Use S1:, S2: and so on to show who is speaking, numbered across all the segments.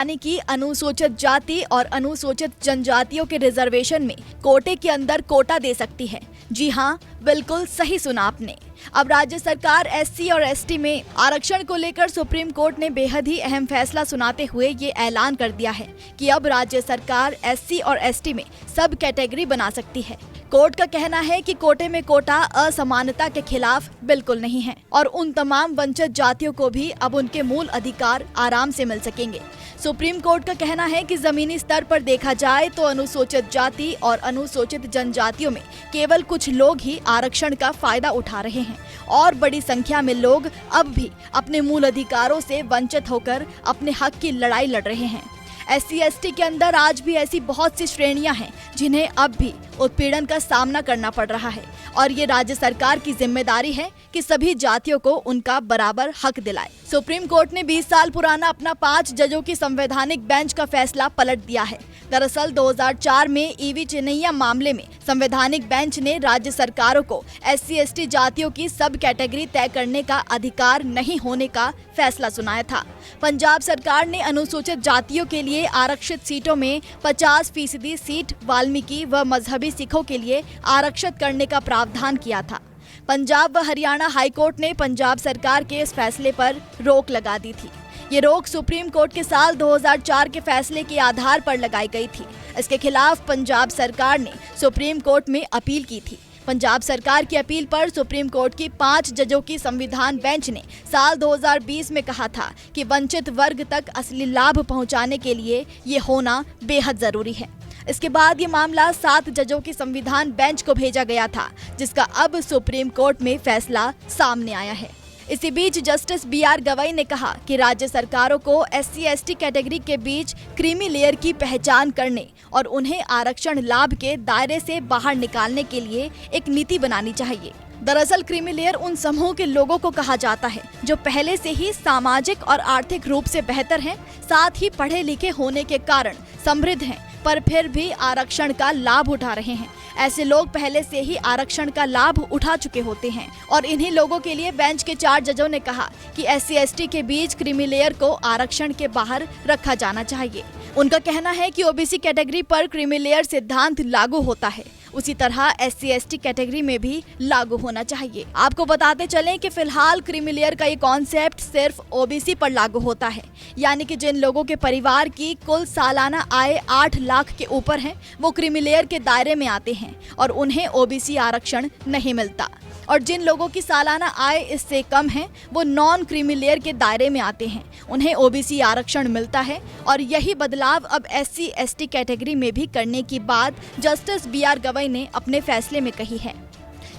S1: यानी कि अनुसूचित जाति और अनुसूचित जनजातियों के रिजर्वेशन में कोटे के अंदर कोटा दे सकती है। जी हाँ, बिल्कुल सही सुना आपने। अब राज्य सरकार एससी और एसटी में आरक्षण को लेकर सुप्रीम कोर्ट ने बेहद ही अहम फैसला सुनाते हुए ये ऐलान कर दिया है कि अब राज्य सरकार एससी और एसटी में सब कैटेगरी बना सकती है। कोर्ट का कहना है कि कोटे में कोटा असमानता के खिलाफ बिल्कुल नहीं है और उन तमाम वंचित जातियों को भी अब उनके मूल अधिकार आराम से मिल सकेंगे। सुप्रीम कोर्ट का कहना है कि जमीनी स्तर पर देखा जाए तो अनुसूचित जाति और अनुसूचित जनजातियों में केवल कुछ लोग ही आरक्षण का फायदा उठा रहे हैं और बड़ी संख्या में लोग अब भी अपने मूल अधिकारों से वंचित होकर अपने हक की लड़ाई लड़ रहे हैं। एससी एसटी के अंदर आज भी ऐसी बहुत सी श्रेणियां हैं जिन्हें अब भी उत्पीड़न का सामना करना पड़ रहा है और ये राज्य सरकार की जिम्मेदारी है कि सभी जातियों को उनका बराबर हक दिलाए। सुप्रीम कोर्ट ने 20 साल पुराना अपना 5 जजों की संवैधानिक बेंच का फैसला पलट दिया है। दरअसल 2004 में ईवी चिन्नैया मामले में संवैधानिक बेंच ने राज्य सरकारों को एससी एसटी जातियों की सब कैटेगरी तय करने का अधिकार नहीं होने का फैसला सुनाया था। पंजाब सरकार ने अनुसूचित जातियों के लिए आरक्षित सीटों में 50% सीट वाल्मीकि व मजहबी सिखों के लिए आरक्षित करने का प्रावधान किया था। पंजाब व हरियाणा हाईकोर्ट ने पंजाब सरकार के इस फैसले पर रोक लगा दी थी। ये रोक सुप्रीम कोर्ट के साल 2004 के फैसले के आधार पर लगाई गई थी। इसके खिलाफ पंजाब सरकार ने सुप्रीम कोर्ट में अपील की थी। पंजाब सरकार की अपील पर सुप्रीम कोर्ट की 5 जजों की संविधान बेंच ने साल 2020 में कहा था कि वंचित वर्ग तक असली लाभ पहुंचाने के लिए ये होना बेहद जरूरी है। इसके बाद ये मामला 7 जजों की संविधान बेंच को भेजा गया था, जिसका अब सुप्रीम कोर्ट में फैसला सामने आया है। इसी बीच जस्टिस BR गवई ने कहा कि राज्य सरकारों को एससी एसटी कैटेगरी के बीच क्रीमी लेयर की पहचान करने और उन्हें आरक्षण लाभ के दायरे से बाहर निकालने के लिए एक नीति बनानी चाहिए। दरअसल क्रीमी लेयर उन समूह के लोगों को कहा जाता है जो पहले से ही सामाजिक और आर्थिक रूप से बेहतर हैं, साथ ही पढ़े लिखे होने के कारण समृद्ध हैं, पर फिर भी आरक्षण का लाभ उठा रहे हैं। ऐसे लोग पहले से ही आरक्षण का लाभ उठा चुके होते हैं और इन्हीं लोगों के लिए बेंच के 4 जजों ने कहा कि एससी एसटी के बीच क्रीमी लेयर को आरक्षण के बाहर रखा जाना चाहिए। उनका कहना है कि ओबीसी कैटेगरी पर क्रीमी लेयर सिद्धांत लागू होता है, उसी तरह एससी एसटी कैटेगरी में भी लागू होना चाहिए। आपको बताते चलें कि फिलहाल क्रीमी लेयर का ये कॉन्सेप्ट सिर्फ ओबीसी पर लागू होता है, यानी कि जिन लोगों के परिवार की कुल सालाना आय 8 लाख के ऊपर है वो क्रीमी लेयर के दायरे में आते हैं और उन्हें ओबीसी आरक्षण नहीं मिलता, और जिन लोगों की सालाना आय इससे कम है वो नॉन क्रीमी लेयर के दायरे में आते हैं, उन्हें ओबीसी आरक्षण मिलता है। और यही बदलाव अब एससी एसटी कैटेगरी में भी करने की बात जस्टिस BR गवई ने अपने फैसले में कही है,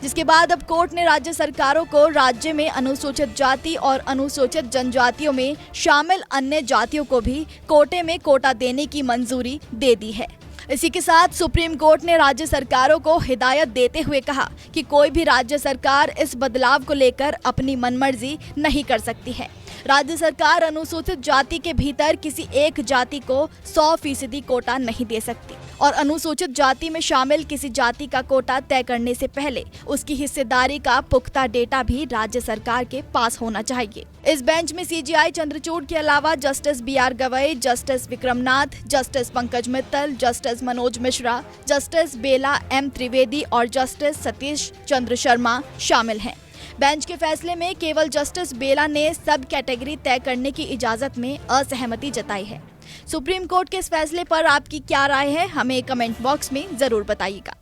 S1: जिसके बाद अब कोर्ट ने राज्य सरकारों को राज्य में अनुसूचित जाति और अनुसूचित जनजातियों में शामिल अन्य जातियों को भी कोटे में कोटा देने की मंजूरी दे दी है। इसी के साथ सुप्रीम कोर्ट ने राज्य सरकारों को हिदायत देते हुए कहा कि कोई भी राज्य सरकार इस बदलाव को लेकर अपनी मनमर्जी नहीं कर सकती है। राज्य सरकार अनुसूचित जाति के भीतर किसी एक जाति को 100% कोटा नहीं दे सकती और अनुसूचित जाति में शामिल किसी जाति का कोटा तय करने से पहले उसकी हिस्सेदारी का पुख्ता डेटा भी राज्य सरकार के पास होना चाहिए। इस बेंच में CJI चंद्रचूड़ के अलावा justice BR Gavai, justice Vikramnath, justice Pankaj Mittal, justice Manoj Mishra, justice Bela M Trivedi और जस्टिस सतीश चंद्र शर्मा शामिल हैं। बेंच के फैसले में केवल जस्टिस बेला ने सब कैटेगरी तय करने की इजाजत में असहमति जताई है। सुप्रीम कोर्ट के इस फैसले पर आपकी क्या राय है, हमें कमेंट बॉक्स में जरूर बताइएगा।